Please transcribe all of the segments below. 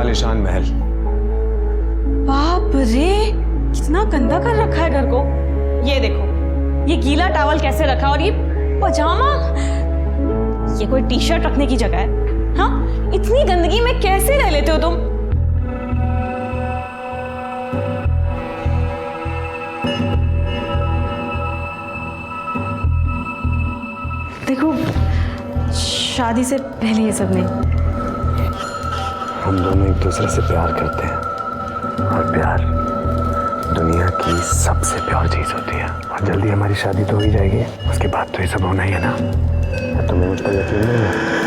आलीशान महल। बाप रे, कितना गंदा कर रखा है घर को। ये देखो, ये गीला टॉवल कैसे रखा, और ये पजामा, ये कोई टी शर्ट रखने की जगह है? हाँ, इतनी गंदगी में कैसे रह लेते हो तुम? देखो, शादी से पहले ये सब नहीं। हम दोनों एक दूसरे से प्यार करते हैं, और प्यार दुनिया की सबसे प्यार चीज होती है। और जल्दी हमारी शादी तो हो ही जाएगी, उसके बाद तो ये सब होना ही है ना। तुम्हें मुझ पर यकीन नहीं है?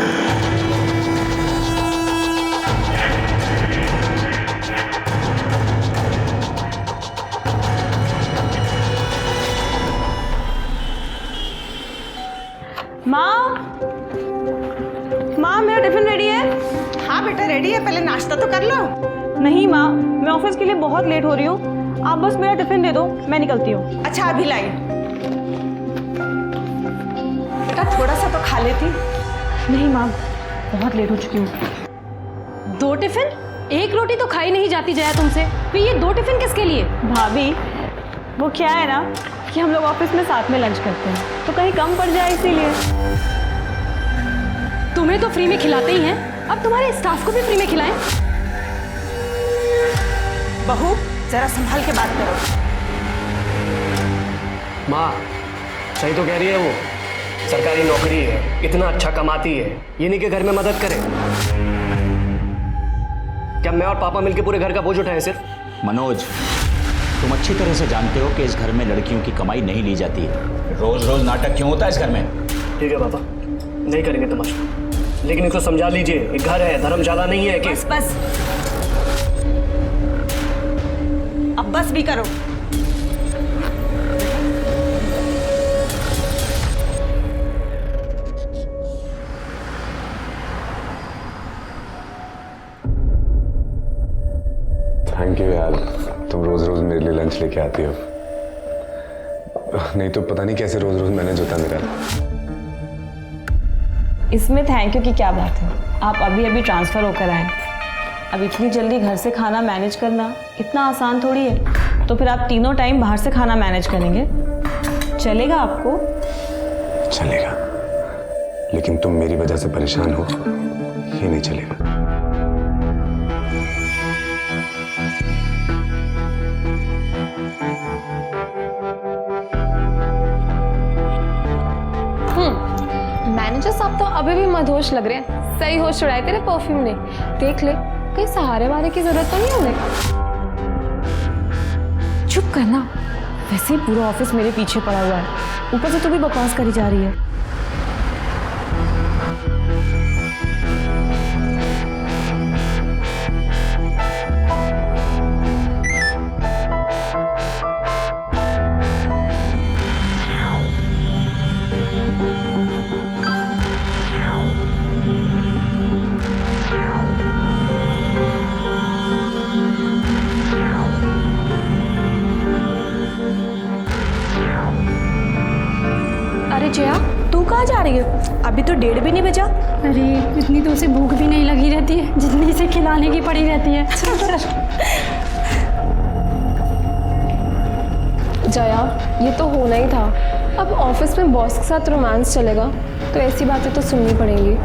माँ, मेरा टिफिन रेडी है। हाँ बेटा रेडी है, पहले नाश्ता तो कर लो। नहीं माँ, मैं ऑफिस के लिए बहुत लेट हो रही हूँ, आप बस मेरा टिफिन दे दो, मैं निकलती हूँ। अच्छा अभी लाई। बेटा थोड़ा सा तो खा लेती। नहीं माँ, बहुत लेट हो चुकी हूँ। 2 टिफिन? 1 रोटी तो खाई नहीं जाती जया तुमसे, फिर ये 2 टिफिन किसके लिए? भाभी, वो क्या है ना कि हम लोग ऑफिस में साथ में लंच करते हैं, तो कहीं कम पड़ जाए इसीलिए। तुम्हें तो फ्री में खिलाते ही हैं, अब तुम्हारे स्टाफ को भी फ्री में खिलाएं। बहू जरा संभाल के बात करो। माँ सही तो कह रही है, वो सरकारी नौकरी है, इतना अच्छा कमाती है, ये नहीं कि घर में मदद करे। क्या मैं और पापा मिलके पूरे घर का बोझ उठाएं सिर्फ? मनोज, तुम अच्छी तरह से जानते हो कि इस घर में लड़कियों की कमाई नहीं ली जाती है। रोज रोज नाटक क्यों होता है इस घर में? ठीक है पापा, नहीं करेंगे तमाशा, लेकिन इसको समझा लीजिए, एक घर है, धर्मशाला नहीं है कि। बस बस, अब बस भी करो। थैंक यू यार, तुम रोज रोज मेरे लिए लंच लेके आती हो, नहीं तो पता नहीं कैसे रोज रोज मैनेज होता मेरा। इसमें थैंक यू की क्या बात है, आप अभी अभी ट्रांसफ़र होकर आए, अब इतनी जल्दी घर से खाना मैनेज करना इतना आसान थोड़ी है। तो फिर आप तीनों टाइम बाहर से खाना मैनेज करेंगे, चलेगा आपको? चलेगा, लेकिन तुम मेरी वजह से परेशान हो, ये नहीं चलेगा। मैनेजर साहब तो अभी भी मदहोश लग रहे हैं, सही होश उड़ाए तेरे परफ्यूम ने। देख ले, कहीं सहारे वाले की जरूरत तो नहीं होने। चुप करना, वैसे ही पूरा ऑफिस मेरे पीछे पड़ा हुआ है, ऊपर से तू भी बकवास करी जा रही है। अरे जया, तू कहाँ जा रही है? अभी तो 1:30 भी नहीं बजा। अरे इतनी तो उसे भूख भी नहीं लगी रहती है जितनी इसे खिलाने की पड़ी रहती है। जया, ये तो होना ही था। अब ऑफिस में बॉस के साथ रोमांस चलेगा तो ऐसी बातें तो सुननी पड़ेंगी।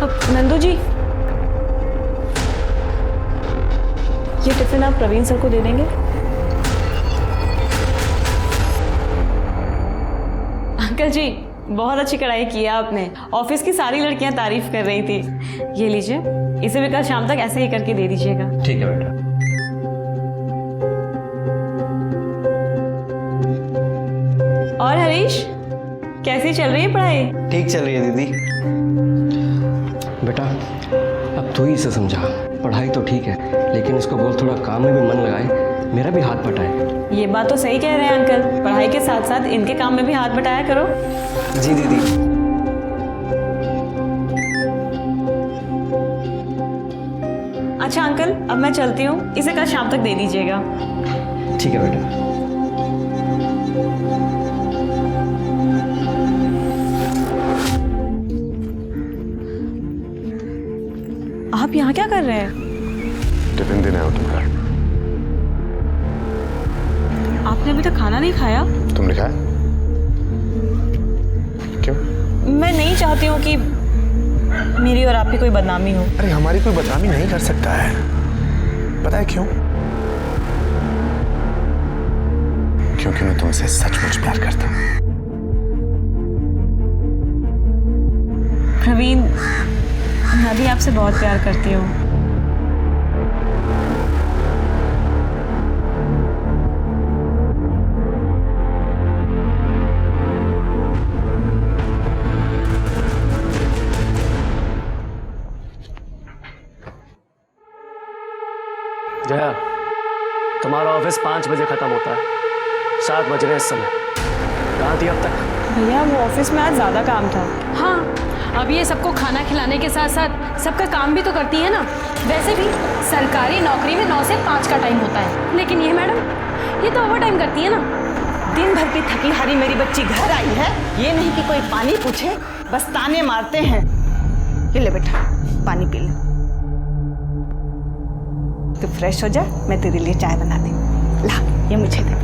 अब नंदू जी, ये टिफिन आप प्रवीण सर को दे देंगे? अंकल जी, बहुत अच्छी कढ़ाई की है आपने, ऑफिस की सारी लड़कियां तारीफ कर रही थी। ये लीजिए, इसे भी कल शाम तक ऐसे ही करके दे दीजिएगा। ठीक है बेटा। और हरीश, कैसी चल रही है पढ़ाई? ठीक चल रही है दीदी। बेटा अब तू ही इसे समझा, पढ़ाई तो ठीक है, लेकिन इसको बोल थोड़ा काम में भी मन लगाए, मेरा भी हाथ बटाए। ये बात तो सही कह रहे हैं अंकल, पढ़ाई के साथ साथ इनके काम में भी हाथ बटाया करो। जी दीदी। अच्छा अंकल, अब मैं चलती हूँ, इसे कल शाम तक दे दीजिएगा। ठीक है बेटा। आप यहाँ क्या कर रहे हैं? टिफिन देने आओ तुम्हारा। आपने अभी तक खाना नहीं खाया? तुमने खाया? क्यों? मैं नहीं चाहती हूँ कि मेरी और आपकी कोई बदनामी हो। अरे हमारी कोई बदनामी नहीं कर सकता है, पता है क्यों? क्योंकि मैं तुमसे सचमुच प्यार करता हूँ। प्रवीण, मैं भी आपसे बहुत प्यार करती हूँ। जया, तुम्हारा ऑफिस 5 बजे खत्म होता है, 7 बज रहे हैं इस समय। कहाँ थी अब तक? भैया वो ऑफिस में आज ज़्यादा काम था। हाँ, अब ये सबको खाना खिलाने के साथ साथ सबका काम भी तो करती है ना। वैसे भी सरकारी नौकरी में 9 से 5 का टाइम होता है, लेकिन ये मैडम ये तो ओवर टाइम करती है ना। दिन भर की थकी हारी मेरी बच्ची घर आई है, ये नहीं कि कोई पानी पूछे, बस ताने मारते हैं। ये ले बेटा, पानी पी ले। तू फ्रेश हो जा, मैं तेरे लिए चाय बना दी। ला, ये मुझे दे।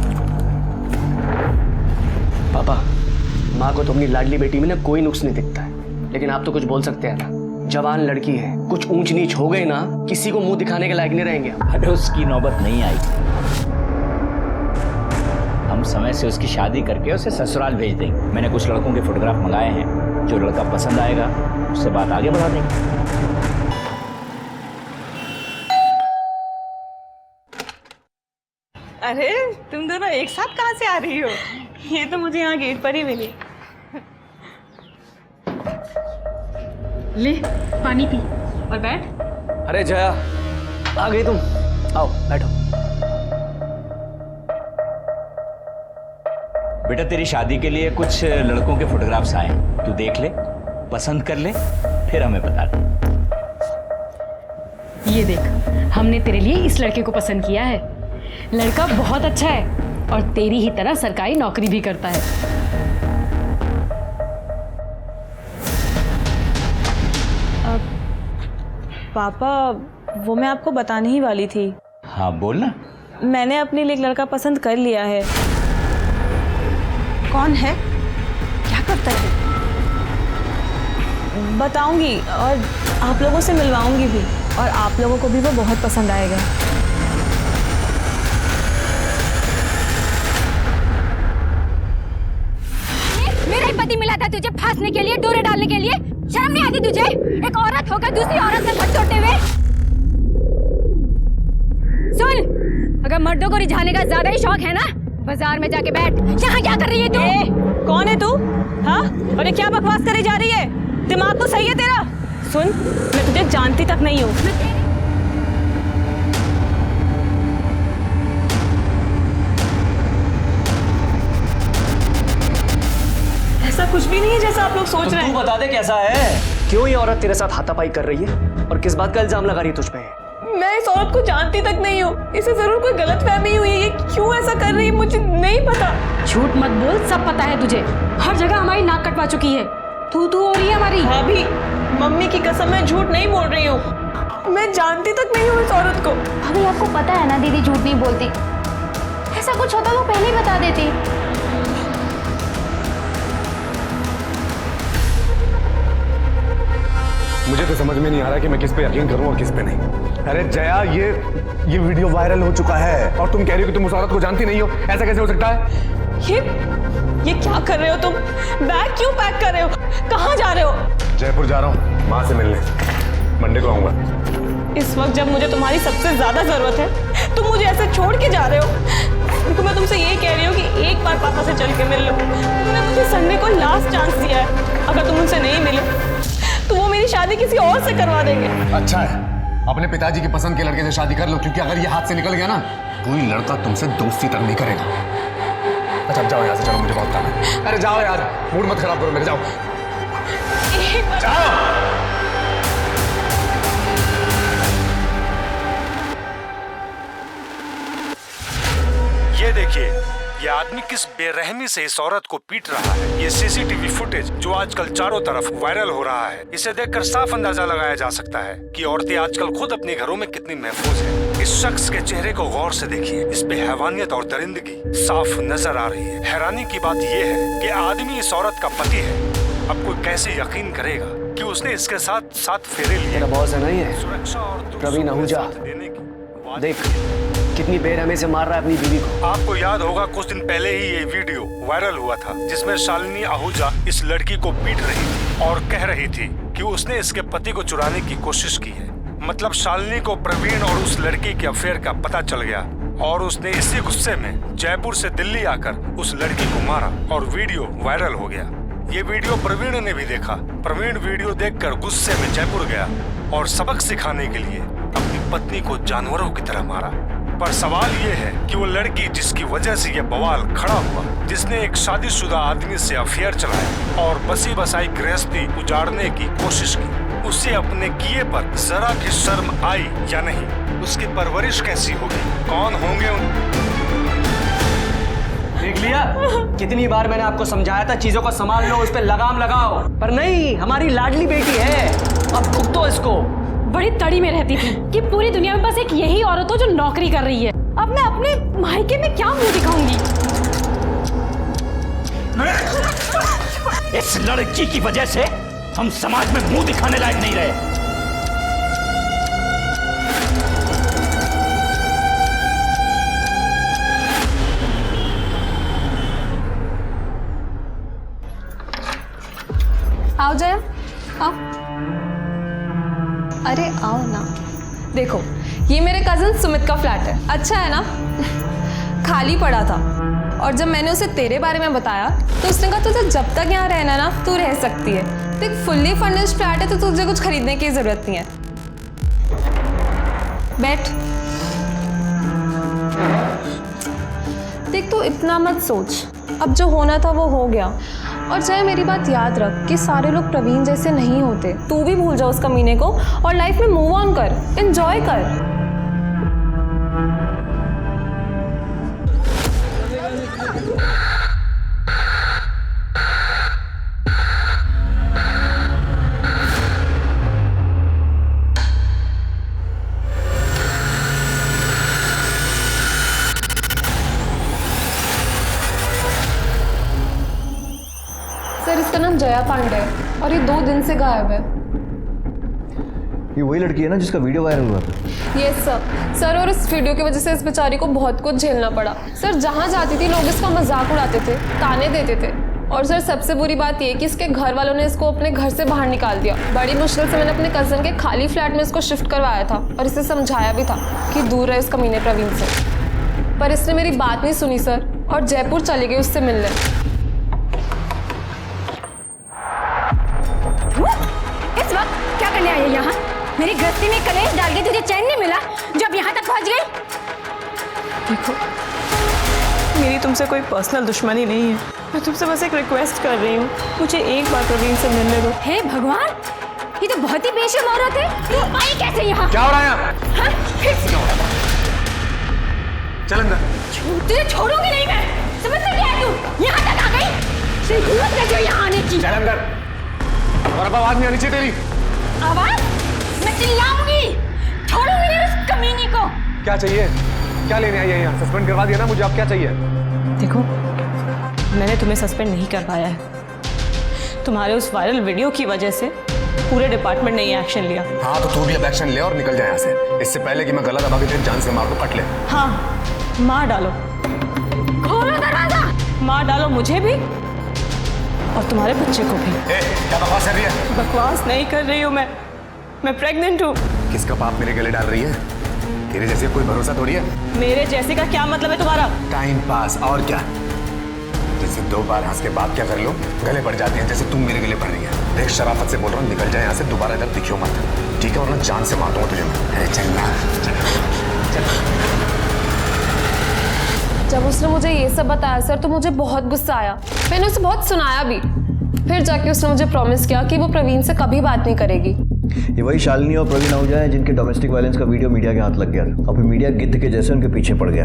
पापा, माँ को तो अपनी लाडली बेटी में ना कोई नुक्स नहीं दिखता है, लेकिन आप तो कुछ बोल सकते हैं ना। जवान लड़की है, कुछ ऊंच नीच हो गई ना, किसी को मुंह दिखाने के लायक नहीं रहेंगे। अरे उसकी नौबत नहीं आई, हम समय से उसकी शादी करके उसे ससुराल भेज देंगे। मैंने कुछ लड़कों के फोटोग्राफ मंगाए हैं, जो लड़का पसंद आएगा उससे बात आगे बढ़ा देंगे। अरे तुम दोनों एक साथ कहाँ से आ रही हो? ये तो मुझे यहाँ गेट पर ही मिली। ले पानी पी और बैठ। अरे जया, आ गई तुम? आओ बैठो। बेटा तेरी शादी के लिए कुछ लड़कों के फोटोग्राफ्स आए हैं, तू देख ले, पसंद कर ले, फिर हमें बता दे। ये देख, हमने तेरे लिए इस लड़के को पसंद किया है। लड़का बहुत अच्छा है और तेरी ही तरह सरकारी नौकरी भी करता है। पापा, वो मैं आपको बताने ही वाली थी। हाँ बोल ना। मैंने अपने लिए एक लड़का पसंद कर लिया है। कौन है? क्या करता है? बताऊंगी और आप लोगों से मिलवाऊंगी भी, और आप लोगों को भी वो बहुत पसंद आएगा। मेरा ही पति मिला था तुझे फांसने के लिए, डोरे डालने के लिए। शर्म नहीं आती तुझे? एक औरत होकर दूसरी औरत से हाथ जोड़ते हुए। सुन, अगर मर्दों को रिझाने का ज्यादा ही शौक है ना, बाजार में जाके बैठ। यहाँ क्या कर रही है तू? कौन है तू? हाँ, और ये क्या बकवास करे जा रही है? दिमाग तो सही है तेरा? सुन, मैं तुझे जानती तक नहीं हूँ। ऐसा कुछ भी नहीं है जैसा आप लोग सोच रहे तू हैं। बता दे कैसा है? क्यों ये औरत तेरे साथ हाथापाई कर रही है और किस बात का इल्जाम लगा रही है तुझ पे? मैं इस औरत को जानती तक नहीं हूँ। इसे जरूर कोई गलतफहमी हुई है। ये क्यों ऐसा कर रही है मुझे नहीं पता। झूठ मत बोल, सब पता है तुझे। हर जगह हमारी नाक कटवा चुकी है। तू हो रही है हमारी। भाभी, मम्मी की कसम मैं झूठ नहीं बोल रही हूँ। मैं जानती तक नहीं हूँ इस औरत को। अभी आपको पता है ना दीदी झूठ नहीं बोलती। ऐसा कुछ होता तो पहले ही बता देती। मुझे तो समझ में नहीं आ रहा कि मैं किस पे यकीन करूं और किस पे नहीं। अरे जया, ये वीडियो वायरल हो चुका है और तुम कह रही हो कि तुम उस औरत को जानती नहीं हो। ऐसा कैसे हो सकता है? ये क्या कर रहे हो तुम? बैग क्यों पैक कर रहे हो? कहाँ जा रहे हो? जयपुर जा रहा हूँ माँ से मिलने, मंडे को आऊंगा। इस वक्त जब मुझे तुम्हारी सबसे ज्यादा जरूरत है, तुम मुझे ऐसे छोड़ के जा रहे हो। तो मैं तुमसे ये कह रही हूँ कि एक बार पापा से चल के मिल लो। तुमने मुझे संडे को लास्ट चांस दिया है। अगर तुम उनसे नहीं मिले तो वो मेरी शादी किसी और से करवा देंगे। अच्छा है, अपने पिताजी की पसंद के लड़के से शादी कर लो, क्योंकि अगर ये हाथ से निकल गया ना, कोई लड़का तुमसे दोस्ती तक नहीं करेगा। अच्छा अब जाओ यहाँ से, चलो मुझे बहुत काम है। अरे जाओ यार, मूड मत खराब करो मेरे, जाओ जाओ। ये देखिए, ये आदमी किस बेरहमी से इस औरत को पीट रहा है। ये सीसीटीवी फुटेज जो आजकल चारों तरफ वायरल हो रहा है, इसे देखकर साफ अंदाजा लगाया जा सकता है कि औरतें आजकल खुद अपने घरों में कितनी महफूज हैं। इस शख्स के चेहरे को गौर से देखिए, इस पे हैवानियत और दरिंदगी साफ नजर आ रही है। हैरानी की बात ये है कि आदमी इस औरत का पति है। अब कोई कैसे यकीन करेगा कि उसने इसके साथ 7 फेरे लिए। तेरा बॉस है ना ये सुरक्षा और प्रवीण आहूजा, देने की देख कितनी बेरहमी से मार रहा है अपनी बीवी को। आपको याद होगा कुछ दिन पहले ही ये वीडियो वायरल हुआ था जिसमें शालिनी आहूजा इस लड़की को पीट रही थी और कह रही थी कि उसने इसके पति को चुराने की कोशिश की है। मतलब शालिनी को प्रवीण और उस लड़की के अफेयर का पता चल गया और उसने इसी गुस्से में जयपुर से दिल्ली आकर उस लड़की को मारा और वीडियो वायरल हो गया। ये वीडियो प्रवीण ने भी देखा। प्रवीण वीडियो देखकर गुस्से में जयपुर गया और सबक सिखाने के लिए अपनी पत्नी को जानवरों की तरह मारा। पर सवाल ये है कि वो लड़की जिसकी वजह से ये बवाल खड़ा हुआ, जिसने एक शादीशुदा आदमी से अफेयर चलाया और बसी बसाई गृहस्थी उजाड़ने की कोशिश की, उसे अपने किए पर जरा भी शर्म आई या नहीं? उसकी परवरिश कैसी होगी? कौन होंगे देख लिया कितनी बार मैंने आपको समझाया था चीजों को संभाल लो, उस पर लगाम लगाओ, पर नहीं, हमारी लाडली बेटी है, अब भुगतो इसको। बड़ी तड़ी में रहती थी कि पूरी दुनिया में बस एक यही औरत हो जो नौकरी कर रही है। अब मैं अपने मायके में क्या मुंह दिखाऊंगी? इस लड़की की वजह से हम समाज में मुंह दिखाने लायक नहीं रहे। आओ जया, आओ। अरे आओ ना। देखो ये मेरे कजन सुमित का फ्लैट है, अच्छा है ना? खाली पड़ा था और जब मैंने उसे तेरे बारे में बताया तो उसने कहा तुझे जब तक यहाँ रहना ना तू रह सकती है। देख फुल्ली फर्निश्ड फ्लैट है तो तुझे कुछ खरीदने की जरूरत नहीं है। बैठ। देख तू इतना मत सोच, अब जो होना था वो हो गया। और चाहे मेरी बात याद रख कि सारे लोग प्रवीण जैसे नहीं होते। तू भी भूल जा उस कमीने को और लाइफ में मूव ऑन कर, एंजॉय कर। सर इसका नाम जया पांडे है और ये 2 दिन से गायब है। ये वही लड़की है ना जिसका वीडियो वायरल हुआ था? यस सर, और इस वीडियो की वजह से इस बेचारी को बहुत कुछ झेलना पड़ा। सर जहाँ जाती थी लोग इसका मजाक उड़ाते थे, ताने देते थे। और सर सबसे बुरी बात ये कि इसके घर वालों ने इसको अपने घर से बाहर निकाल दिया। बड़ी मुश्किल से मैंने अपने कजन के खाली फ्लैट में इसको शिफ्ट करवाया था और इसे समझाया भी था कि दूर रहे इस कमीने प्रवीण से, पर इसने मेरी बात नहीं सुनी सर और जयपुर चली गई उससे मिलने। इस वक्त क्या करने आई है यहाँ? मेरी गृहस्थी में कलेश डाल के तुझे चैन नहीं मिला जब यहाँ तक पहुँच गई? देखो मेरी तुमसे कोई पर्सनल दुश्मनी नहीं है, मैं तुमसे बस एक रिक्वेस्ट कर रही हूँ, मुझे एक बार प्रवीण से मिलने दो। हे भगवान, ये तो बहुत ही बेशर्म औरत है। तू आई कैसे यहाँ? क्या हो रहा है यहाँ? हाँ? चल अंदर। तुझे छोड़ूंगी नहीं मैं। समझ में क्या है तू? यहाँ तक आ गई? तेरी हिम्मत कैसे हुई यहाँ आने की? चल अंदर। और अब आवाज नहीं आनी चाहिए तेरी। आवाज? मैं चिल्लाऊंगी। छोड़ूंगी नहीं उस कमीनी को। क्या चाहिए? क्या लेने आई है यहाँ? सस्पेंड करवा दिया ना मुझे, अब क्या चाहिए? देखो मैंने तुम्हें सस्पेंड नहीं करवाया है, तुम्हारे उस वायरल वीडियो की वजह से पूरे डिपार्टमेंट ने ये एक्शन लिया। हाँ तो तू भी अब एक्शन ले और निकल जाए यहाँ से, इससे पहले कि मैं गला दबा के तेरी जान से मार दूं, कट ले। हाँ मार डालो, खोलो दरवाजा। मार डालो मुझे भी और तुम्हारे बच्चे को भी। क्या बकवास कर रही है? बकवास नहीं कर रही हूँ मैं प्रेग्नेंट हूँ। किसका पाप मेरे गले डाल रही है? तेरे जैसे कोई भरोसा थोड़ी है। मेरे जैसे का क्या मतलब है तुम्हारा? टाइम पास और क्या? जैसे 2 बार हंस के बात क्या कर लो गले पड़ जाते हैं, जैसे तुम मेरे गले पड़ रही है। देख शराफत से बोल रहा हूँ, निकल जाए यहाँ से, दोबारा इधर दिखियो मत, ठीक है? वरना जान से मार दूंगा तुझे मैं। चल ना, जब उसने मुझे ये सब बताया सर तो मुझे बहुत गुस्सा आया। मैंने उसे बहुत सुनाया भी। फिर जाके उसने मुझे प्रॉमिस किया कि वो प्रवीण से कभी बात नहीं करेगी। ये वही शालिनी और प्रवीण आहूजा हैं जिनके डोमेस्टिक वायलेंस का वीडियो मीडिया के हाथ लग गया। अब मीडिया गिद्ध के जैसे उनके पीछे पड़ गया।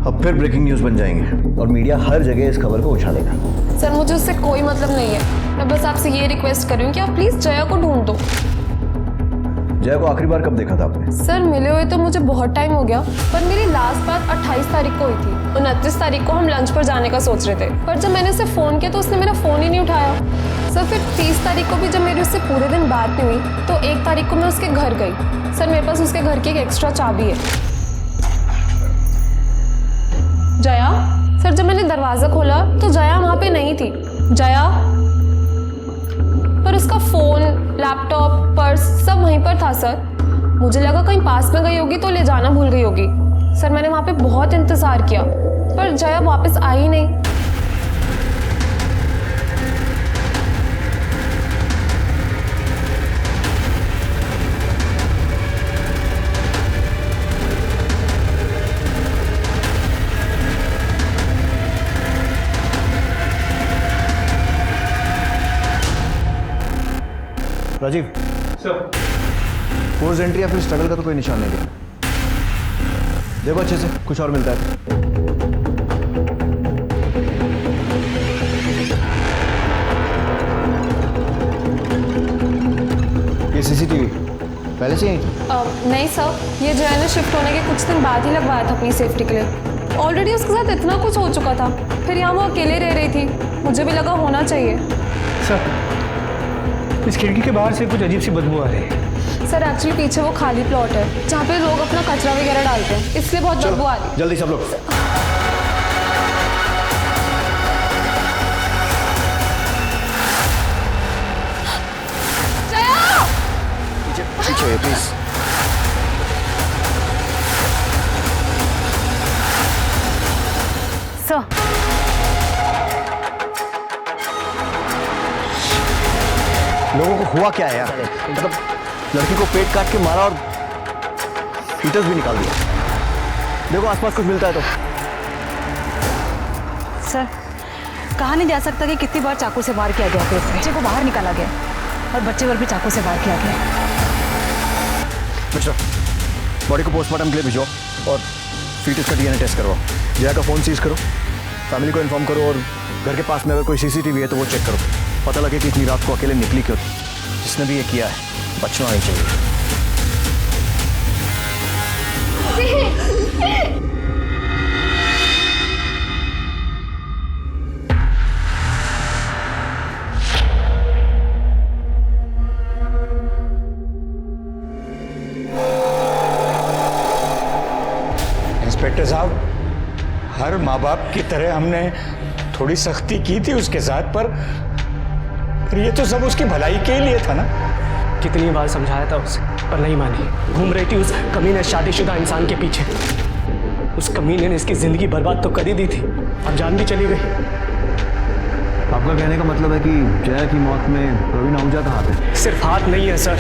अब फिर ब्रेकिंग न्यूज़ बन जाएंगे और मीडिया हर जगह इस खबर को उछालेगा। सर मुझे उससे कोई मतलब नहीं है। मैं बस आपसे ये रिक्वेस्ट कर रही हूँ कि आप प्लीज़ जया को ढूंढ दो। जया को आखिरी बार कब देखा था आपने? सर मिले हुए तो मुझे बहुत टाइम हो गया, पर मेरी लास्ट बात 28 तारीख को हुई थी। 29 तारीख को हम लंच पर जाने का सोच रहे थे, पर जब मैंने उसे फ़ोन किया तो उसने मेरा फ़ोन ही नहीं उठाया। सर फिर 30 तारीख को भी जब मेरी उससे पूरे दिन बात नहीं हुई तो 1 तारीख को मैं उसके घर गई। सर मेरे पास उसके घर की एक एक्स्ट्रा चाबी है। जया, सर जब मैंने दरवाज़ा खोला तो जया वहाँ पे नहीं थी। जया, पर उसका फ़ोन, लैपटॉप, पर्स सब वहीं पर था सर। मुझे लगा कहीं पास में गई होगी तो ले जाना भूल गई होगी। सर मैंने वहाँ पे बहुत इंतज़ार किया पर जया वापस आई नहीं। राजीव सर, फोर्स एंट्री या फिर स्ट्रगल का तो कोई निशान नहीं दिखा। देखो अच्छे से, कुछ और मिलता है। ये सीसीटीवी पहले से ही नहीं सर, ये जया ने शिफ्ट होने के कुछ दिन बाद ही लगवाया था अपनी सेफ्टी के लिए। ऑलरेडी उसके साथ इतना कुछ हो चुका था, फिर यहाँ वो अकेले रह रही थी। मुझे भी लगा होना चाहिए। सर इस खिड़की के बाहर से कुछ अजीब सी बदबू आ रही है। सर एक्चुअली पीछे वो खाली प्लॉट है जहाँ पे लोग अपना कचरा वगैरह डालते हैं, इसलिए बहुत बदबू आ रही है। जल्दी सब लोग। पीछे प्लीज। सर लोगों को हुआ क्या है यार? मतलब लड़की को पेट काट के मारा और फीटस भी निकाल दिया। देखो आसपास कुछ मिलता है तो। सर कहा नहीं जा सकता कि कितनी बार चाकू से वार किया गया पेट में। बच्चे को बाहर निकाला गया और बच्चे पर भी चाकू से वार किया गया। मिस्टर, बॉडी को पोस्टमार्टम के लिए भिजो और फीटस का डीएनए टेस्ट करवाओ। जया का फ़ोन सीज करो, फैमिली को इन्फॉर्म करो और घर के पास में अगर कोई सीसीटीवी है तो वो चेक करो। पता लगे कि इतनी रात को अकेले निकली क्यों। जिसने भी ये किया है बचना नहीं चाहिए। इंस्पेक्टर साहब, हर माँ बाप की तरह हमने थोड़ी सख्ती की थी उसके साथ, पर ये तो सब उसकी भलाई के लिए था ना। कितनी बार समझाया था उसे पर नहीं मानी। घूम रही थी उस कमीने शादीशुदा इंसान के पीछे। उस कमीने ने इसकी जिंदगी बर्बाद तो कर ही दी थी, अब जान भी चली गई। आपका कहने का मतलब है कि जया की मौत में प्रवीण आहूजा का हाथ है? सिर्फ हाथ नहीं है सर,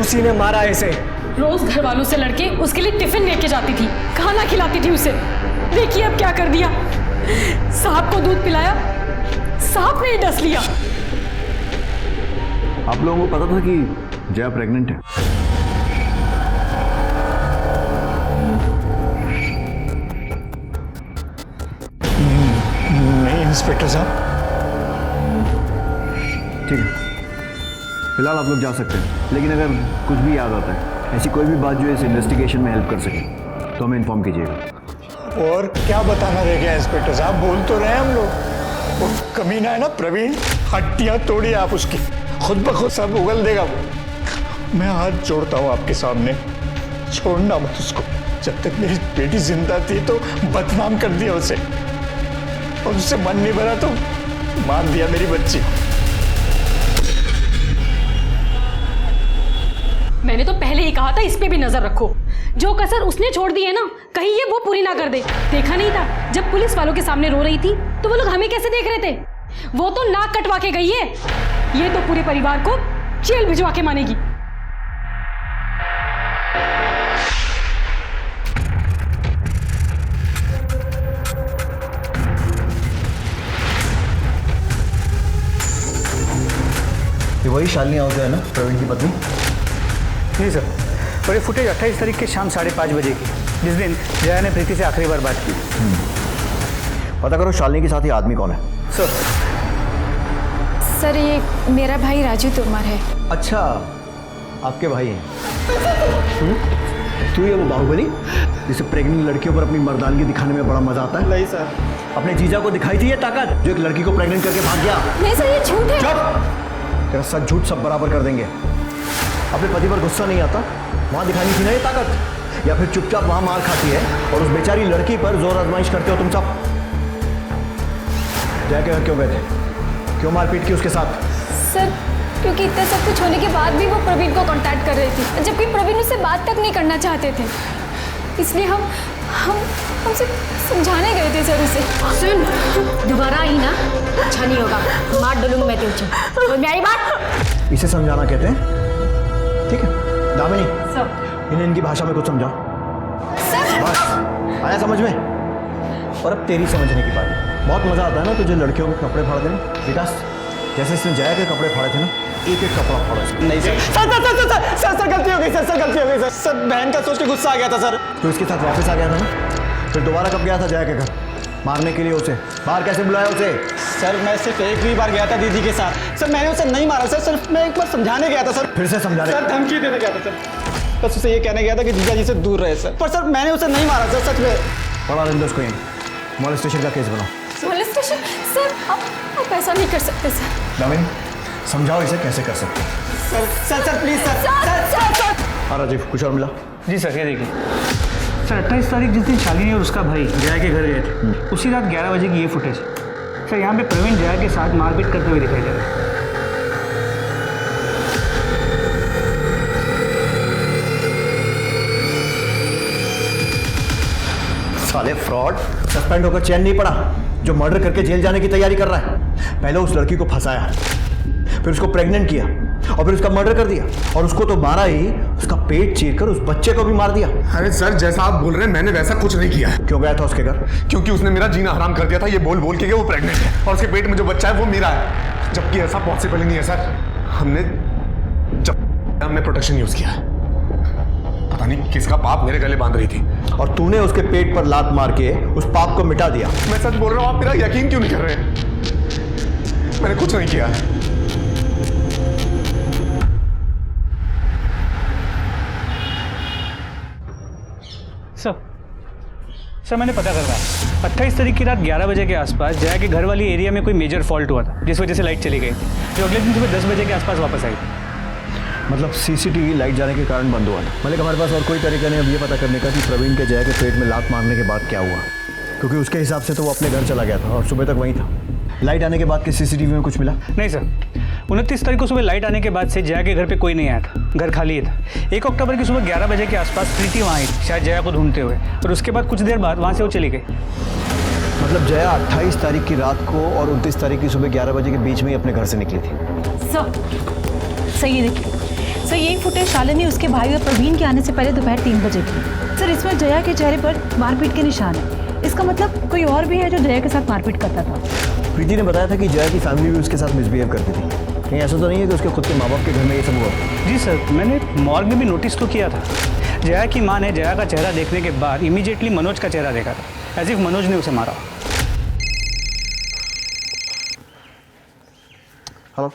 उसी ने मारा है इसे। रोज घर वालों से लड़के उसके लिए टिफिन लेके जाती थी, खाना खिलाती थी उसे। देखिए अब क्या कर दिया। सांप को दूध पिलाया, सांप ने ही डस लिया। आप लोगों को पता था कि जया प्रेग्नेंट है? नहीं इंस्पेक्टर साहब। ठीक है, फिलहाल आप लोग जा सकते हैं, लेकिन अगर कुछ भी याद आता है, ऐसी कोई भी बात जो इस इन्वेस्टिगेशन में हेल्प कर सके, तो हमें इन्फॉर्म कीजिएगा। और क्या बताना रह गया इंस्पेक्टर साहब, बोल तो रहे हम लोग। वो कमीना है ना प्रवीण, हड्डियां तोड़ी आप उसकी, खुद ब खुद सब उगल देगा वो। मैं हाथ जोड़ता हूँ आपके सामने, छोड़ना मत उसको। जब तक मेरी बेटी जिंदा थी तो बदनाम कर दिया उसे, और उससे मन नहीं भरा तो मार दिया मेरी बच्ची। मैंने तो पहले ही कहा था इस पे भी नजर रखो। जो कसर उसने छोड़ दी है ना, कहीं ये वो पूरी ना कर दे। देखा नहीं था जब पुलिस वालों के सामने रो रही थी तो वो लोग हमें कैसे देख रहे थे। वो तो नाक कटवा के गई है, ये तो पूरे परिवार को जेल भिजवा के मानेगी। ये वही शालिनी आहूजा है ना, प्रवीण की पत्नी? जी सर, और ये फुटेज 28 तारीख के शाम 5:30 बजे की, जिस दिन जया ने प्रीति से आखिरी बार बात की। पता करो शालिनी के साथ ये आदमी कौन है। सर ये मेरा भाई राजू तोमर है। अच्छा, आपके भाई हैं। तू ये वो बाहुबली जिसे प्रेग्नेंट लड़कियों पर अपनी मर्दानगी दिखाने में बड़ा मजा आता है? नहीं सर। अपने जीजा को दिखाई थी ये ताकत जो एक लड़की को प्रेग्नेंट करके भाग गया? नहीं सर, ये झूठ है। चुप! तेरा सच झूठ सब बराबर कर देंगे। अपने पति पर गुस्सा नहीं आता, वहां दिखानी थी ना ये ताकत, या फिर चुपचाप वहां मार खाती है और उस बेचारी लड़की पर जोर आजमाइश करते हो तुम सब? जया के घर क्यों गए थे? क्यों मारपीट की उसके साथ? सर क्योंकि इतना सब कुछ होने के बाद भी वो प्रवीण को कांटेक्ट कर रही थी, जबकि प्रवीण उससे बात तक नहीं करना चाहते थे। इसलिए हमसे समझाने गए थे सर उसे। सुन, दोबारा आई ना अच्छा नहीं होगा, मार डालूंगी मैं तुझे। और मेरी बात इसे समझाना कहते हैं, ठीक है? दामिनी, इन्हें इनकी भाषा में कुछ समझाओ। बस आया समझ में? और अब तेरी समझने की बात है। बहुत मजा आता है ना तुझे लड़कियों के कपड़े फाड़ देना। विकास, जैसे इसने जया के कपड़े फाड़े थे ना, एक एक कपड़ा फाड़ा इसका। नहीं सर। सर गलती हो गई सर, गलती हो गई सर। बहन का सोच के गुस्सा आ गया था सर। तो इसके साथ वापस आ गया था ना? फिर दोबारा कब गया था जया के घर मारने के लिए? उसे बाहर कैसे बुलाया उसे? सर मैं सिर्फ एक ही बार गया था दीदी के साथ। सर मैंने उसे नहीं मारा सर, सिर्फ मैं एक बार समझाने गया था सर। फिर से समझाने? सर धमकी देने गया था सर, बस उसे ये कहने गया था कि जीजा जी से दूर रहे सर। पर सर मैंने उसे नहीं मारा सर, सच में। पढ़ा रहे उसको यहीं मॉलेस्टेशन का केस बनाओ। मॉलेस्टेशन? सर आप ऐसा नहीं कर सकते सर। दामिनी, समझाओ इसे कैसे कर सकते। Sir please sir. हाँ राजीव, कुछ और मिला? जी सर, ये देखिए सर, 28 तारीख जिस दिन शालिनी और उसका भाई जया के घर गए थे, उसी रात 11 बजे की ये फुटेज सर। यहाँ पे प्रवीण जया के साथ मारपीट करते हुए दिखाई दे रहा है। साले फ्रॉड, सस्पेंड होकर चैन नहीं पड़ा, जो मर्डर करके जेल जाने की तैयारी कर रहा है। पहले उस लड़की को फंसाया, फिर उसको प्रेग्नेंट किया और फिर उसका मर्डर कर दिया, और उसको तो मारा ही, उसका पेट चीरकर उस बच्चे को भी मार दिया। अरे सर, जैसा आप बोल रहे हैं मैंने वैसा कुछ नहीं किया है। क्यों गया था उसके घर? क्योंकि उसने मेरा जीना हराम कर दिया था, ये बोल बोल के वो प्रेग्नेंट है और उसके पेट में जो बच्चा है वो मेरा है, जबकि ऐसा पॉसिबल नहीं है सर। हमने प्रोटेक्शन यूज किया, पता नहीं किसका पाप मेरे गले बांध रही थी, और तूने उसके पेट पर लात मार के उस पाप को मिटा दिया। मैं सच बोल रहा हूँ, आप मेरा यकीन क्यों नहीं कर रहे हैं? मैंने कुछ नहीं किया है। सर मैंने पता कर रहा है, 28 तारीख की रात 11 बजे के आसपास जया के घर वाली एरिया में कोई मेजर फॉल्ट हुआ था, जिस वजह से लाइट चली गई थी, जो अगले दिन सुबह 10 बजे के आसपास वापस आई थी। मतलब सीसीटीवी लाइट जाने के कारण बंद हुआ था। मतलब हमारे पास और कोई तरीका नहीं अब ये पता करने का कि प्रवीण के जया के पेट में लात मारने के बाद क्या हुआ, क्योंकि उसके हिसाब से तो वो अपने घर चला गया था और सुबह तक वहीं था। लाइट आने के बाद के सीसीटीवी में कुछ मिला? नहीं सर, 29 तारीख को सुबह लाइट आने के बाद से जया के घर पे कोई नहीं आया था, घर खाली था। 1 अक्टूबर की सुबह 11 बजे के आसपास प्रीति वहाँ आई, शायद जया को ढूंढते हुए, और उसके बाद कुछ देर बाद वहाँ से वो चली गई। मतलब जया 28 तारीख की रात को और 29 तारीख की सुबह 11 बजे के बीच में ही अपने घर से निकली थी। सर ये देखिए सर, यही फुटेज शालिनी उसके भाई और प्रवीण के आने से पहले दोपहर 3 बजे की। सर इसमें जया के चेहरे पर मारपीट के निशान है, इसका मतलब कोई और भी है जो जया के साथ मारपीट करता था। प्रीति ने बताया था कि जया की फैमिली भी उसके साथ मिसबिहेव करती थी, कहीं ऐसा तो नहीं है कि उसके खुद के माँ बाप के घर में ये सब हुआ? जी सर, मैंने मॉर्ग में भी नोटिस तो किया था। जया की माँ ने जया का चेहरा देखने के बाद इमीडिएटली मनोज का चेहरा देखा था, एज इफ मनोज ने उसे मारा। हेलो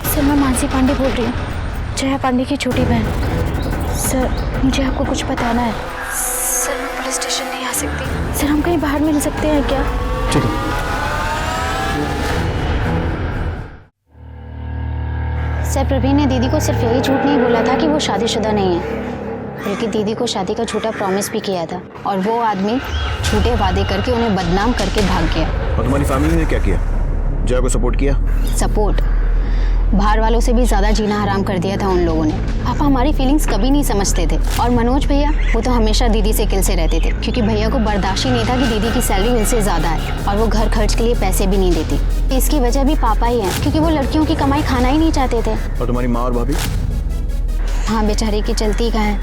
सर, मैं मानसी पांडे बोल रही हूँ, जया पांडे की छोटी बहन। सर मुझे आपको कुछ बताना है। सर मैं पुलिस स्टेशन नहीं आ सकती। सर हम कहीं बाहर मिल सकते हैं क्या? ठीक है। सर प्रवीण ने दीदी को सिर्फ यही झूठ नहीं बोला था कि वो शादीशुदा नहीं है, बल्कि दीदी को शादी का झूठा प्रॉमिस भी किया था, और वो आदमी झूठे वादे करके उन्हें बदनाम करके भाग गया। और तुम्हारी फैमिली ने क्या किया? जया को सपोर्ट किया? सपोर्ट? बाहर वालों से भी ज़्यादा जीना हराम कर दिया था उन लोगों ने। पापा हमारी फीलिंग्स कभी नहीं समझते थे, और मनोज भैया वो तो हमेशा दीदी से किल से रहते थे, क्योंकि भैया को बर्दाश्त ही नहीं था कि दीदी की सैलरी उनसे ज़्यादा है और वो घर खर्च के लिए पैसे भी नहीं देती। इसकी वजह भी पापा ही हैं, क्योंकि वो लड़कियों की कमाई खाना ही नहीं चाहते थे। और तुम्हारी माँ और भाभी? हाँ बेचारी की चलती का है,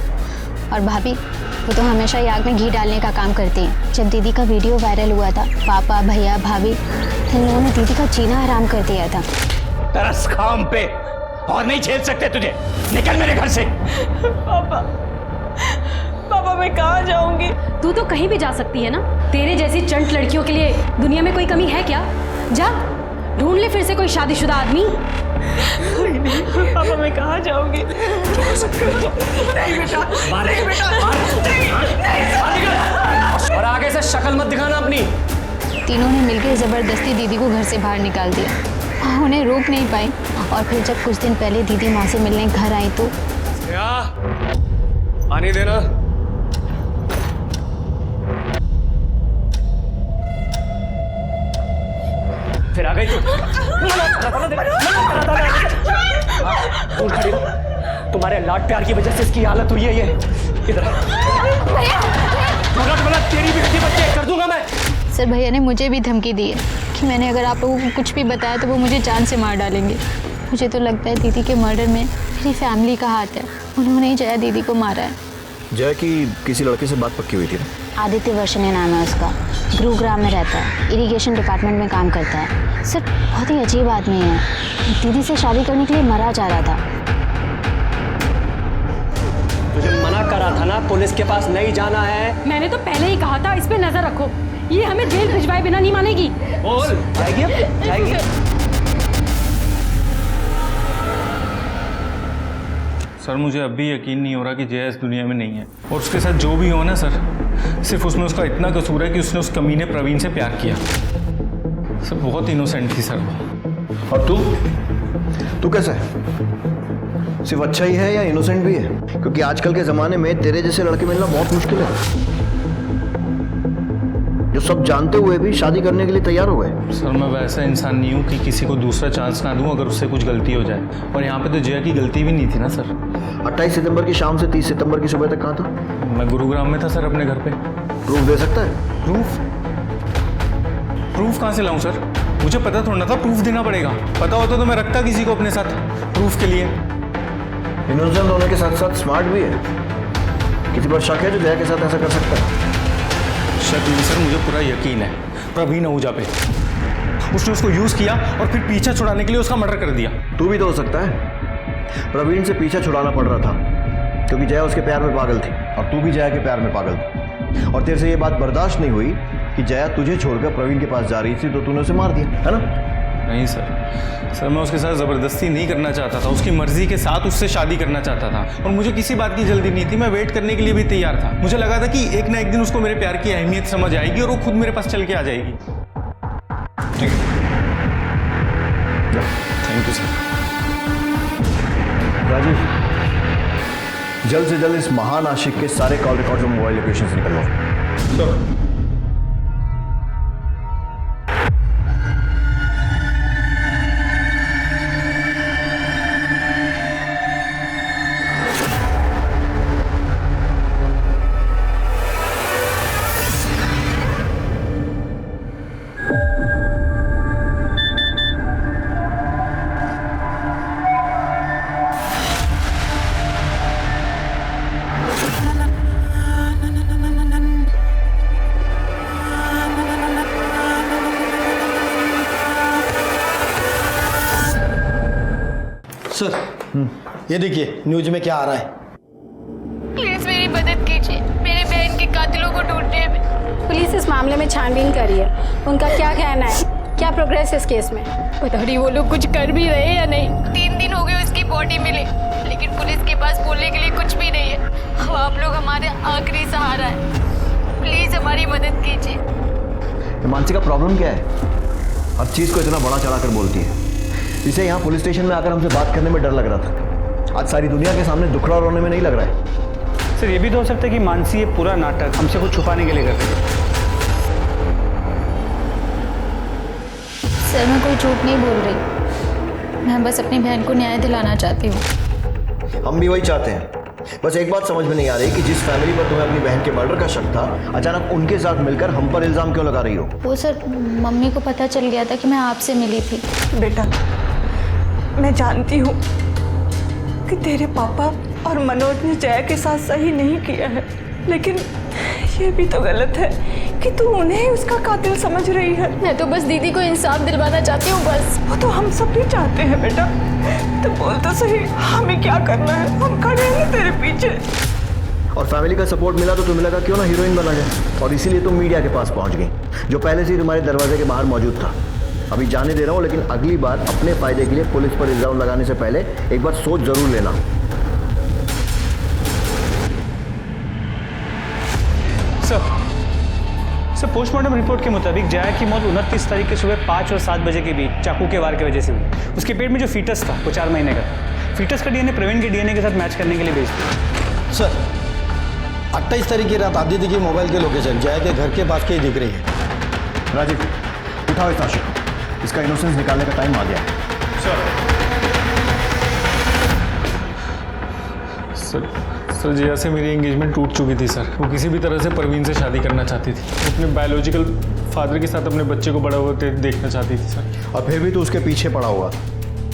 और भाभी वो तो हमेशा ही आग में घी डालने का काम करती हैं। जब दीदी का वीडियो वायरल हुआ था, पापा भैया भाभी इन लोगों ने दीदी का जीना हराम कर दिया था। तरस खाम पे और नहीं झेल सकते तुझे। निकल मेरे घर से। पापा, पापा मैं कहाँ जाऊंगी? तू तो कहीं भी जा सकती है ना। तेरे जैसी चंट लड़कियों के लिए दुनिया में कोई कमी है क्या? जा ढूंढ ले फिर से कोई शादीशुदा आदमी। पापा मैं कहाँ जाऊंगी? और आगे से शक्ल मत दिखाना अपनी। तीनों ने मिलकर जबरदस्ती दीदी को घर से बाहर निकाल दिया। उन्हें रोक नहीं पाई और फिर जब कुछ दिन पहले दीदी माँ से मिलने घर आई तो पानी देना। फिर आ गई तू। तुम्हारे लाड प्यार की वजह से इसकी हालत हुई है ये। इधर तेरी भी गति बच्चे कर दूंगा मैं। सर भैया ने मुझे भी धमकी दी है कि मैंने अगर आप लोगों को कुछ भी बताया तो वो मुझे जान से मार डालेंगे। मुझे तो लगता है दीदी के मर्डर में मेरी फैमिली का हाथ है। उन्होंने ही जया दीदी को मारा है। जया की किसी लड़के से बात पक्की हुई थी ना? आदित्य वर्षने नाम है उसका, गुरुग्राम में रहता है, इरिगेशन डिपार्टमेंट में काम करता है। सर बहुत ही अजीब आदमी है। दीदी से शादी करने के लिए मरा जा रहा था। तुझे मना करा था ना, पुलिस के पास नहीं जाना है। मैंने तो पहले ही कहा था इस पे नजर रखो। ये हमें जेल भिजवाए बिना नहीं मानेगी। बोल जाएगी अब जाएगी। सर मुझे अब भी यकीन नहीं हो रहा कि जया इस दुनिया में नहीं है। और उसके साथ जो भी हो ना सर, सिर्फ उसमें उसका इतना कसूर है कि उसने उस कमीने प्रवीण से प्यार किया। सर बहुत इनोसेंट थी सर वो। और तू कैसा है? सिर्फ अच्छा ही है या इनोसेंट भी है? क्योंकि आजकल के ज़माने में तेरे जैसे लड़के मिलना बहुत मुश्किल है, जो सब जानते हुए भी शादी करने के लिए तैयार हो गए। सर मैं वैसा इंसान नहीं हूँ कि किसी को दूसरा चांस ना दूँ अगर उससे कुछ गलती हो जाए। और यहाँ पे तो जया की गलती भी नहीं थी ना सर। 28 सितंबर की शाम से 30 सितंबर की सुबह तक कहाँ था? मैं गुरुग्राम में था सर, अपने घर पे। प्रूफ दे सकता है? प्रूफ कहाँ से लाऊं सर? मुझे पता थोड़ा था प्रूफ देना पड़ेगा। पता होता तो मैं रखता किसी को अपने साथ प्रूफ के लिए। इनोसेंट होने के साथ साथ स्मार्ट भी है। किसी पर शक है जो जया के साथ ऐसा कर सकता है? शक नहीं सर, मुझे पूरा यकीन है प्रवीण आहूजा पे। उसने उसको यूज किया और फिर पीछा छुड़ाने के लिए उसका मर्डर कर दिया। तू भी तो हो सकता है। प्रवीण से पीछा छुड़ाना पड़ रहा था क्योंकि जया उसके प्यार में पागल थी और तू भी जया के प्यार में पागल थी। और तेरे से ये बात बर्दाश्त नहीं हुई कि जया तुझे छोड़कर प्रवीण के पास जा रही थी तो तूने उसे मार दिया, है ना? नहीं सर मैं उसके साथ ज़बरदस्ती नहीं करना चाहता था। उसकी मर्जी के साथ उससे शादी करना चाहता था और मुझे किसी बात की जल्दी नहीं थी। मैं वेट करने के लिए भी तैयार था। मुझे लगा था कि एक ना एक दिन उसको मेरे प्यार की अहमियत समझ आएगी और वो खुद मेरे पास चल के आ जाएगी। Thank you sir. राजीव, जल्द से जल्द इस महान आशिक के सारे कॉल रिकॉर्ड्स और मोबाइल लोकेशन निकलवाओ। सर सर ये देखिए न्यूज में क्या आ रहा है। प्लीज मेरी मदद कीजिए, मेरे बहन के कातिलों को ढूंढने में। पुलिस इस मामले में छानबीन कर रही है। उनका क्या कहना है, क्या प्रोग्रेस है इस केस में? पता नहीं वो लोग कुछ कर भी रहे हैं या नहीं। 3 दिन हो गए उसकी बॉडी मिली, लेकिन पुलिस के पास बोलने के लिए कुछ भी नहीं है। अब आप लोग हमारे आखिरी सहारा है, प्लीज हमारी मदद कीजिए। मानसी का प्रॉब्लम क्या है? हर चीज को इतना बड़ा चढ़ा कर बोलती है। इसे यहाँ पुलिस स्टेशन में आकर हमसे बात करने में डर लग रहा था, आज सारी दुनिया के सामने दुखड़ा रोने में नहीं लग रहा है। सर ये भी तो हो सकता है कि मानसी ये पूरा नाटक हमसे कुछ छुपाने के लिए कर रही है। सर मैं कोई झूठ नहीं बोल रही, मैं बस अपनी बहन को न्याय दिलाना चाहती हूँ। हम भी वही चाहते हैं। बस एक बात समझ में नहीं आ रही कि जिस फैमिली पर तुम्हें अपनी बहन के मर्डर का शक था, अचानक उनके साथ मिलकर हम पर इल्जाम क्यों लगा रही हो? वो सर मम्मी को पता चल गया था कि मैं आपसे मिली थी। बेटा मैं जानती हूँ कि तेरे पापा और मनोज ने जया के साथ सही नहीं किया है, लेकिन ये भी तो गलत है कि तू उन्हें उसका कातिल समझ रही है। मैं तो बस दीदी को इंसाफ दिलवाना चाहती हूँ बस। वो तो हम सब भी चाहते हैं बेटा। तू बोल तो सही, हमें क्या करना है? हम खड़े हैं तेरे पीछे। और फैमिली का सपोर्ट मिला तो तुम्हें लगा क्यों ना हीरोइन बना जाए, और इसीलिए तुम मीडिया के पास पहुंच गई, जो पहले से ही तुम्हारे दरवाजे के बाहर मौजूद था। अभी जाने दे रहा हूँ, लेकिन अगली बार अपने फायदे के लिए पुलिस पर इल्जाम लगाने से पहले एक बार सोच जरूर लेना। सर पोस्टमार्टम रिपोर्ट के मुताबिक जया की मौत 29 तारीख के सुबह 5 और 7 बजे के बीच चाकू के वार की वजह से हुई। उसके पेट में जो फीटस था वो 4 महीने का था। फीटस का डीएनए प्रवीण के डीएनए के साथ मैच करने के लिए भेज दिया। सर 28 तारीख की रात आदित्य की मोबाइल की लोकेशन जया के घर के पास की दिख रही है। राजीव उठाओ इस आशिक को, इसका इनोसेंस निकालने का टाइम आ गया है। सर जया से मेरी एंगेजमेंट टूट चुकी थी सर। वो किसी भी तरह से परवीन से शादी करना चाहती थी। वो अपने बायोलॉजिकल फादर के साथ अपने बच्चे को बड़ा होते देखना चाहती थी सर। और फिर भी तो उसके पीछे पड़ा हुआ था।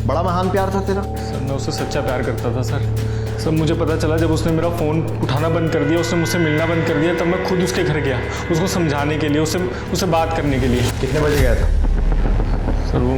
बड़ा महान प्यार था तेरा। सर मैं उससे सच्चा प्यार करता था सर। मुझे पता चला जब उसने मेरा फ़ोन उठाना बंद कर दिया, उसने मुझसे मिलना बंद कर दिया, तब मैं खुद उसके घर गया उसको समझाने के लिए, उससे बात करने के लिए। कितने बजे गया था सर? वो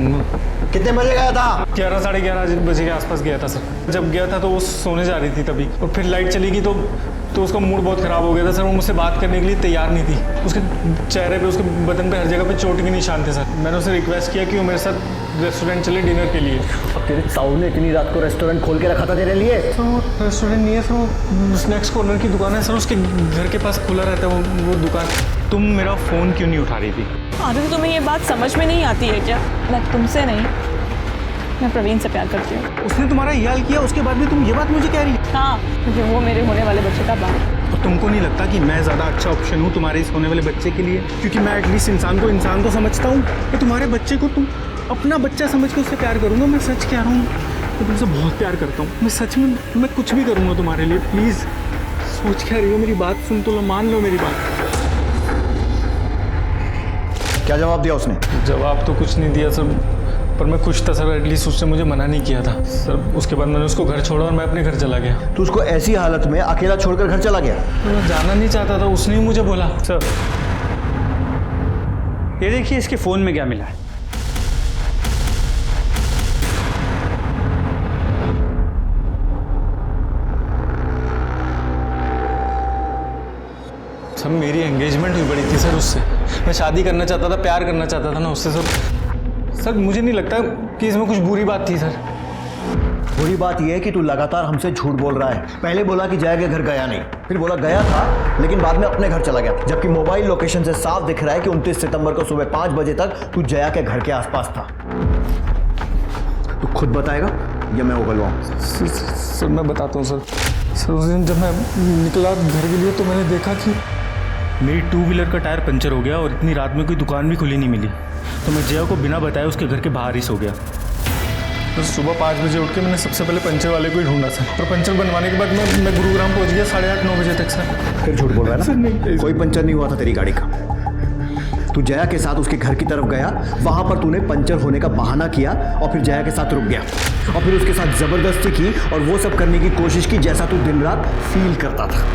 कितने बजे गया था? 11 साढ़े 11 बजे के आसपास गया था सर। जब गया था तो वो सोने जा रही थी तभी, और फिर लाइट चली गई तो उसका मूड बहुत ख़राब हो गया था सर। वो मुझसे बात करने के लिए तैयार नहीं थी। उसके चेहरे पे, उसके बदन पे, हर जगह पे चोट के निशान थे सर। मैंने उसे रिक्वेस्ट किया कि वो मेरे साथ रेस्टोरेंट चले डिनर के लिए। अब तेरे ताऊ ने इतनी रात को रेस्टोरेंट खोल के रखा था तेरे लिए? तो रेस्टोरेंट नहीं है सर, वो स्नैक्स कॉर्नर की दुकान है सर। उसके घर के पास खुला रहता है वो दुकान। तुम मेरा फ़ोन क्यों नहीं उठा रही थी? आदित्य तुम्हें ये बात समझ में नहीं आती है क्या? मैं तुमसे नहीं, मैं प्रवीण से प्यार करती हूँ। उसने तुम्हारा ये हाल किया, उसके बाद भी तुम ये बात मुझे कह रही है? हाँ, क्योंकि वो मेरे होने वाले बच्चे का बाप। और तुमको नहीं लगता कि मैं ज़्यादा अच्छा ऑप्शन हूँ तुम्हारे इस होने वाले बच्चे के लिए? क्योंकि मैं एटलीस्ट इंसान को इंसान तो समझता हूँ। तो तुम्हारे बच्चे को तुम अपना बच्चा समझ के उससे प्यार करूँगा। मैं सच कह रहा हूँ, मैं तुमसे बहुत प्यार करता हूँ। मैं सच में, मैं कुछ भी करूँगा तुम्हारे लिए। प्लीज़ सोच क्या रही हो? मेरी बात सुन तो लो, मान लो मेरी बात। क्या जवाब दिया उसने? जवाब तो कुछ नहीं दिया सर, पर मैं खुश था सर। एटलीस्ट उसने मुझे मना नहीं किया था सर। उसके बाद मैंने उसको घर छोड़ा और मैं अपने घर चला गया। तू उसको ऐसी हालत में अकेला छोड़कर घर चला गया? मैं जाना नहीं चाहता था, उसने ही मुझे बोला। सर ये देखिए इसके फ़ोन में क्या मिला है। सर मेरी एंगेजमेंट हुई पड़ी थी सर उससे। मैं शादी करना चाहता था, प्यार करना चाहता था ना उससे सर। मुझे नहीं लगता कि इसमें कुछ बुरी बात थी सर। बुरी बात यह है कि तू लगातार हमसे झूठ बोल रहा है। पहले बोला कि जया के घर गया नहीं, फिर बोला गया था लेकिन बाद में अपने घर चला गया, जबकि मोबाइल लोकेशन से साफ दिख रहा है कि 29 सितंबर को सुबह 5 बजे तक तू जया के घर के आसपास था। तू खुद बताएगा या मैं उगलवाऊं? सर मैं बताता हूँ सर। उस दिन जब मैं निकला घर के लिए तो मैंने देखा कि मेरी 2 व्हीलर का टायर पंचर हो गया और इतनी रात में कोई दुकान भी खुली नहीं मिली, तो मैं जया को बिना बताए उसके घर के बाहर ही सो गया। तो सुबह 5 बजे उठ के मैंने सबसे पहले पंचर वाले को ही ढूंढा सर। और पंचर बनवाने के बाद मैं गुरुग्राम पहुंच गया 8:30-9 बजे तक सर। फिर झूठ बोल रहा है ना? सर नहीं, कोई पंचर नहीं हुआ था तेरी गाड़ी का। तू जया के साथ उसके घर की तरफ गया, वहां पर तूने पंचर होने का बहाना किया और फिर जया के साथ रुक गया और फिर उसके साथ जबरदस्ती की और वो सब करने की कोशिश की जैसा तू दिन रात फील करता था।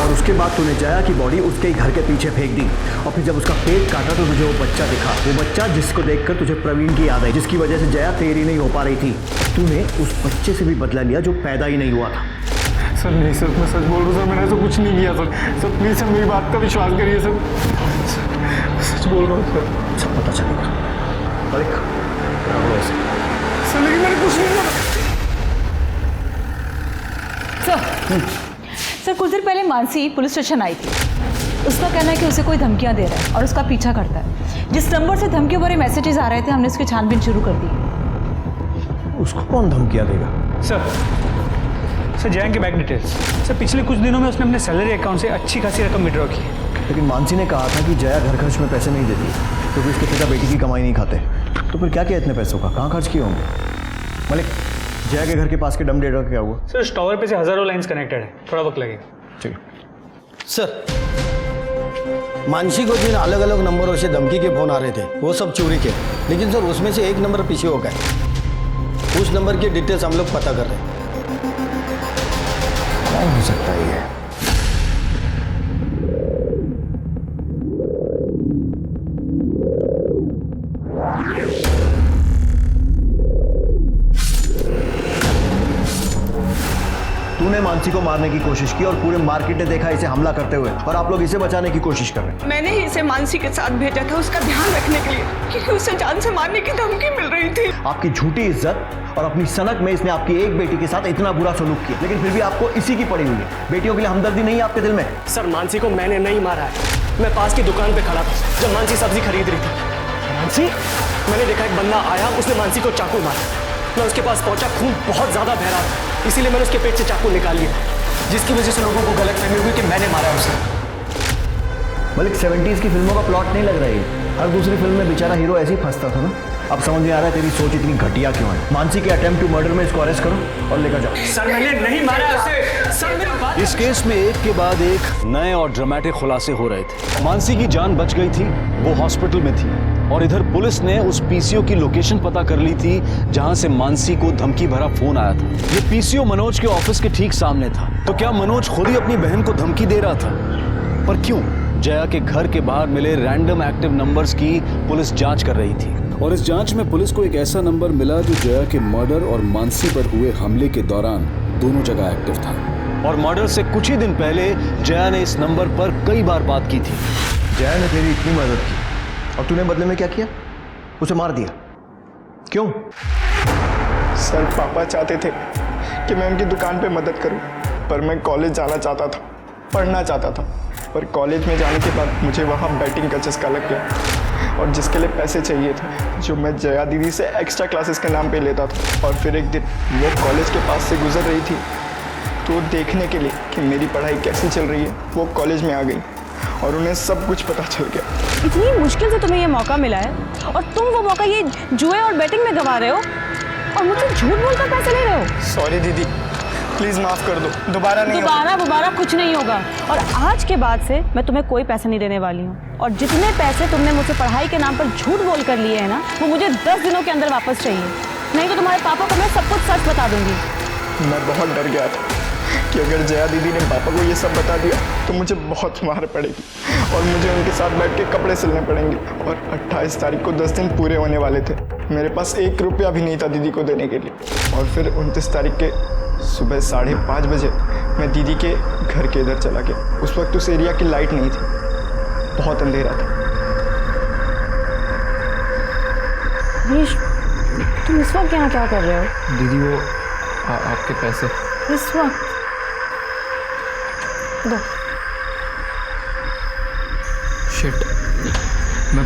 और उसके बाद तूने जया की बॉडी उसके ही घर के पीछे फेंक दी और फिर जब उसका पेट काटा तो तुझे वो बच्चा दिखा, वो बच्चा जिसको देखकर तुझे प्रवीण की याद आई, जिसकी वजह से जया तेरी नहीं हो पा रही थी। तूने उस बच्चे से भी बदला लिया जो पैदा ही नहीं हुआ था। सर नहीं सर, मैं सच बोल रहा हूँ सर। मैंने ऐसा कुछ नहीं किया सर। प्लीज़ सर मेरी बात का विश्वास करिए सर। सच बोल रहा हूँ सर। सब पता चलेगा। सर लेकिन मैंने कुछ नहीं किया। सर कुछ देर पहले मानसी पुलिस स्टेशन आई थी। उसका कहना है कि उसे कोई धमकियां दे रहा है और उसका पीछा करता है। जिस नंबर से धमकियों भरे मैसेजेस आ रहे थे हमने उसकी छानबीन शुरू कर दी। उसको कौन धमकियां देगा? सर जया के बैंक डिटेल्स। सर पिछले कुछ दिनों में उसने अपने सैलरी अकाउंट से अच्छी खासी रकम विड्रॉ की। लेकिन मानसी ने कहा था कि जया घर खर्च में पैसे नहीं देती क्योंकि उसके पिता बेटी की कमाई नहीं खाते। तो फिर क्या किया इतने पैसों का? कहाँ खर्च किए होंगे? मलिक जया के घर के पास के डम डेटा क्या हुआ? सर इस टावर पे से हजारों लाइंस कनेक्टेड है, थोड़ा वक्त लगेगा। ठीक सर मानसी को जिन अलग अलग नंबरों से धमकी के फोन आ रहे थे वो सब चोरी के, लेकिन सर उसमें से एक नंबर पीछे हो गए। उस नंबर की डिटेल्स हम लोग पता कर रहे हैं। कौन हो सकता है ये? तूने मानसी को मारने की कोशिश की और पूरे मार्केट ने देखा इसे हमला करते हुए, और आप लोग इसे बचाने की कोशिश कर रहे हैं। मैंने ही इसे मानसी के साथ भेजा था उसका ध्यान रखने के लिए, क्योंकि उसे जान से मारने की धमकी मिल रही थी। आपकी झूठी इज्जत और अपनी सनक में इसने आपकी एक बेटी के साथ इतना बुरा सलूक किया, लेकिन फिर भी आपको इसी की पड़ी हुई है। बेटियों के लिए हमदर्दी नहीं है आपके दिल में? सर मानसी को मैंने नहीं मारा है, मैं पास की दुकान पे खड़ा था जब मानसी सब्जी खरीद रही थी। मानसी, मैंने देखा एक बंदा आया, उसने मानसी को चाकू मारा। मैं उसके पास पहुंचा, खून बहुत ज्यादा बह रहा था, इसीलिए मैंने उसके पेट से चाकू निकाल लिया, जिसकी वजह से लोगों को गलतफहमी हुई कि मैंने मारा उसे। मलिक 70s की फिल्मों का प्लॉट नहीं लग रहा है। हर दूसरी फिल्म में बेचारा हीरो ऐसे ही फंसता था ना। अब समझ में आ रहा है तेरी सोच इतनी घटिया क्यों है। मानसी के अटेम्प्ट टू मर्डर में इसको अरेस्ट करो और लेकर जाओ। सर मैंने नहीं मारा उसे, सर मेरी बात। इस केस में एक के बाद एक नए और ड्रामेटिक खुलासे हो रहे थे। मानसी की जान बच गई थी, वो हॉस्पिटल में थी, और इधर पुलिस ने उस पीसीओ की लोकेशन पता कर ली थी जहां से मानसी को धमकी भरा फोन आया था। ये पीसीओ मनोज के ऑफिस के ठीक सामने था। तो क्या मनोज खुद ही अपनी बहन को धमकी दे रहा था? पर क्यों? जया के घर के बाहर मिले रैंडम एक्टिव नंबर्स की पुलिस जांच कर रही थी, और इस जांच में पुलिस को एक ऐसा नंबर मिला जो जया के मर्डर और मानसी पर हुए हमले के दौरान दोनों जगह एक्टिव था। और मर्डर से कुछ ही दिन पहले जया ने इस नंबर पर कई बार बात की थी। जया ने तेरी इतनी मदद की और तूने बदले में क्या किया? उसे मार दिया। क्यों? सर पापा चाहते थे कि मैं उनकी दुकान पे मदद करूं, पर मैं कॉलेज जाना चाहता था, पढ़ना चाहता था। पर कॉलेज में जाने के बाद मुझे वहाँ बैटिंग का चस्का लग गया, और जिसके लिए पैसे चाहिए थे जो मैं जया दीदी से एक्स्ट्रा क्लासेस के नाम पे लेता था। और फिर एक दिन वो कॉलेज के पास से गुजर रही थी, तो देखने के लिए कि मेरी पढ़ाई कैसी चल रही है वो कॉलेज में आ गई, और उन्हें सब कुछ पता चल गया। इतनी मुश्किल से तुम्हें ये मौका मिला है और तुम वो मौका ये जुए और बैटिंग में गवा रहे हो और मुझसे झूठ बोलकर पैसे ले रहे हो। सॉरी दीदी, प्लीज माफ कर दो, दोबारा नहीं होगा। दोबारा कुछ नहीं होगा, और आज के बाद से मैं तुम्हें कोई पैसे नहीं देने वाली हूँ। और जितने पैसे तुमने मुझसे पढ़ाई के नाम पर झूठ बोल कर लिए हैं ना, वो मुझे 10 दिनों के अंदर वापस चाहिए, नहीं तो तुम्हारे पापा को मैं सब कुछ सच बता दूंगी। मैं बहुत डर गया था कि अगर जया दीदी ने पापा को ये सब बता दिया तो मुझे बहुत मार पड़ेगी और मुझे उनके साथ बैठ के कपड़े सिलने पड़ेंगे। और 28 तारीख को 10 दिन पूरे होने वाले थे। मेरे पास 1 रुपया भी नहीं था दीदी को देने के लिए। और फिर 29 तारीख के सुबह 5:30 बजे मैं दीदी के घर के इधर चला गया। उस वक्त उस एरिया की लाइट नहीं थी, बहुत अंधेरा था। तुम इस वक्त यहाँ क्या कर रहे हो? दीदी वो आपके पैसे इस वक्त दो। शिट, मैं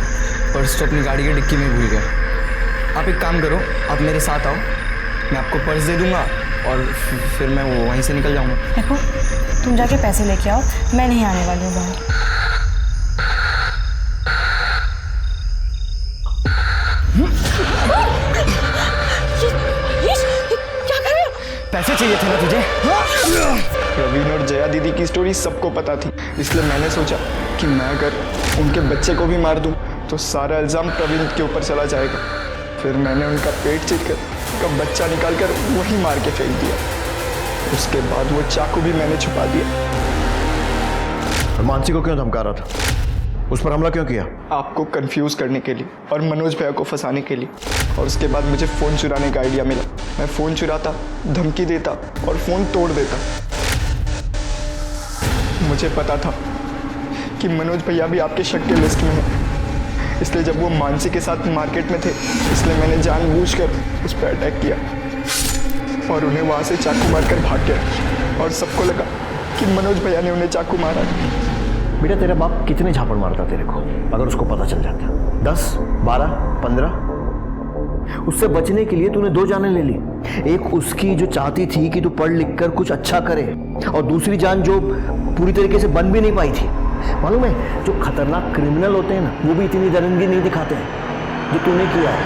पर्स तो अपनी गाड़ी की डिक्की में भूल गया। आप एक काम करो, आप मेरे साथ आओ, मैं आपको पर्स दे दूंगा और फिर मैं वहीं से निकल जाऊंगा। देखो, तुम जाके पैसे लेके आओ, मैं नहीं आने वाली हूँ बाहर। क्या कर रहे हो? पैसे चाहिए थे ना तुझे? प्रवीण और जया दीदी की स्टोरी सबको पता थी, इसलिए मैंने सोचा कि मैं अगर उनके बच्चे को भी मार दूं तो सारा इल्ज़ाम प्रवीण के ऊपर चला जाएगा। फिर मैंने उनका पेट चीरकर उनका बच्चा निकालकर वहीं मार के फेंक दिया। उसके बाद वो चाकू भी मैंने छुपा दिया। और मानसी को क्यों धमका रहा था? उस पर हमला क्यों किया? आपको कंफ्यूज करने के लिए और मनोज भैया को फंसाने के लिए। और उसके बाद मुझे फ़ोन चुराने का आइडिया मिला। मैं फ़ोन चुराता, धमकी देता और फ़ोन तोड़ देता। मुझे पता था कि मनोज भैया भी आपके शक के लिस्ट में हैं, इसलिए जब वो मानसी के साथ मार्केट में थे, इसलिए मैंने जानबूझकर उस पर अटैक किया और उन्हें वहाँ से चाकू मारकर भाग गया। और सबको लगा कि मनोज भैया ने उन्हें चाकू मारा। बेटा, तेरा बाप कितने झापड़ मारता तेरे को अगर उसको पता चल जाता? 10, 12, 15? उससे बचने के लिए तूने 2 जानें ले ली। एक उसकी जो चाहती थी कि तू पढ़ लिख कर कुछ अच्छा करे, और दूसरी जान जो पूरी तरीके से बन भी नहीं पाई थी। मालूम है, जो खतरनाक क्रिमिनल होते हैं ना, वो भी इतनी दरिंदगी नहीं दिखाते हैं जो तूने किया है।